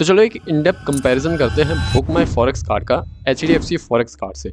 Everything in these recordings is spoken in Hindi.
तो चलो एक इन डेप्थ कंपैरिजन करते हैं बुक माई फॉरेक्स कार्ड का HDFC फॉरेक्स कार्ड से।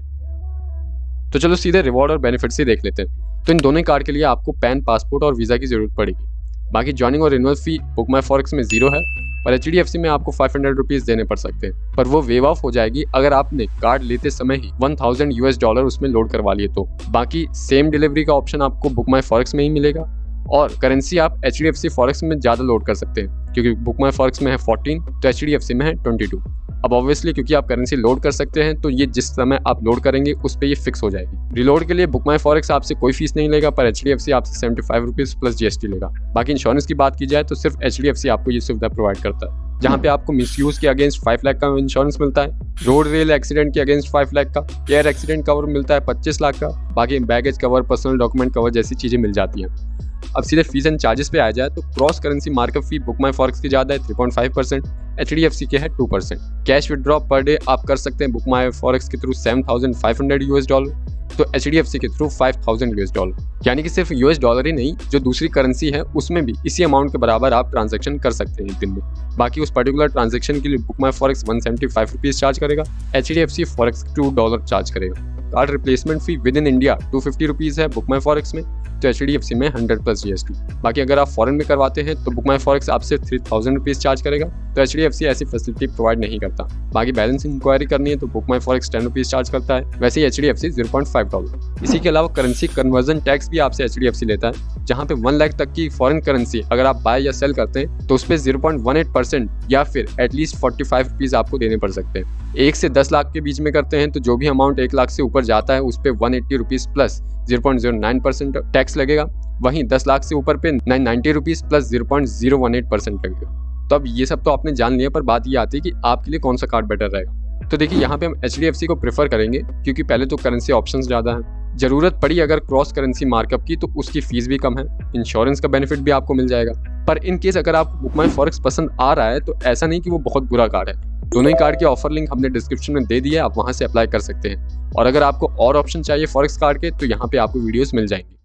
तो चलो सीधे रिवॉर्ड और बेनिफिट से देख लेते हैं। तो इन दोनों कार्ड के लिए आपको पैन, पासपोर्ट और वीज़ा की ज़रूरत पड़ेगी। बाकी जॉइनिंग और रिन्यूअल फी बुक माई फॉरेक्स में 0 है, पर HDFC में आपको 500 रुपीज़ देने पड़ सकते हैं, पर वो वेव ऑफ हो जाएगी अगर आपने कार्ड लेते समय ही $1000 उसमें लोड करवा लिए तो। बाकी सेम डिलीवरी का ऑप्शन आपको बुक माई फॉरेक्स में ही मिलेगा और करेंसी आप HDFC फॉरेक्स में ज़्यादा लोड कर सकते हैं, क्योंकि बुक माई फॉरेक्स में है 14 तो HDFC में है 22। अब ऑब्वियसली क्योंकि आप करेंसी लोड कर सकते हैं तो ये जिस समय आप लोड करेंगे उस पर ये फिक्स हो जाएगी। रिलोड के लिए बुक माई फॉरेक्स आपसे कोई फीस नहीं लेगा, पर HDFC आपसे 75 रुपीज़ प्लस GST लेगा। बाकी इंश्योरेंस की बात की जाए तो सिर्फ HDFC आपको ये सुविधा प्रोवाइड करता है, जहाँ पे आपको मिसयूज के अगेंस्ट 5 लाख का इंश्योरेंस मिलता है, रोड रेल एक्सीडेंट के अगेंस्ट 5 लाख का, एयर एक्सीडेंट कवर मिलता है 25 लाख का, बाकी baggage cover, personal document cover जैसी चीज़ें मिल जाती हैं। अब सीधे फीस एंड चार्जेस पे आ जाए तो क्रॉस करेंसी मार्कअप फी बुक माई फॉरेक्स की ज़्यादा है 3.5%, HDFC के है 2%। कैश विड्रॉ पर डे आप कर सकते हैं बुक माई फॉरेक्स के थ्रू $7,500 तो HDFC के थ्रू $5,000, यानी कि सिर्फ $, ही नहीं जो दूसरी करेंसी है उसमें भी इसी अमाउंट के बराबर आप ट्रांजैक्शन कर सकते हैं एक दिन में। बाकी उस पर्टिकुलर ट्रांजैक्शन के लिए बुक माई फॉरेक्स 175 रुपीज़ चार्ज करेगा, HDFC फॉरेक्स $2 चार्ज करेगा। Card replacement fee with in India 250 rupees है बुक माई फॉरेक्स में, तो HDFC में 100 प्लस GST। बाकी अगर आप फॉरेन में करवाते हैं तो बुक माई फॉरेक्स आपसे 3000 रुपीज़ चार्ज करेगा, तो HDFC ऐसी फैसिलिटी प्रोवाइड नहीं करता। बाकी बैलेंस इंक्वायरी करनी है तो बुक माई फॉरेक्स 10 रुपीज़ चार्ज करता है, वैसे ही HDFC $0.5। इसी के अलावा करेंसी कन्वर्जन टैक्स भी आपसे HDFC लेता है, जहाँ पे 1 लाख तक की फॉरेन करेंसी अगर आप बाय या सेल करते हैं तो उस पर 0.18% या फिर एटलीस्ट 45 रुपीज़ आपको देने पड़ सकते हैं। 1 से 10 लाख के बीच में करते हैं तो जो भी अमाउंट 1 लाख से ऊपर जाता है उस पर 180 रुपीज़ प्लस 0.09% टैक्स लगेगा। वहीं 10 लाख से ऊपर पे 990 रुपीज़ प्लस 0.018% लगेगा। तो अब ये सब तो आपने जान लिया, पर बात ये आती है कि आपके लिए कौन सा कार्ड बेटर रहेगा। तो देखिए यहाँ पे हम HDFC को प्रेफर करेंगे, क्योंकि पहले तो करेंसी ऑप्शंस ज़्यादा हैं, ज़रूरत पड़ी अगर क्रॉस करेंसी मार्कअप की तो उसकी फ़ीस भी कम है, इंश्योरेंस का बेनिफिट भी आपको मिल जाएगा। पर इन केस अगर आपको बुक माई फॉरेक्स पसंद आ रहा है तो ऐसा नहीं कि वो बहुत बुरा कार्ड है। दोनों ही कार्ड के ऑफर लिंक हमने डिस्क्रिप्शन में दे दिया है, आप वहाँ से अप्लाई कर सकते हैं। और अगर आपको और ऑप्शन चाहिए फॉरेक्स कार्ड के तो यहाँ पे आपको वीडियोस मिल जाएंगी।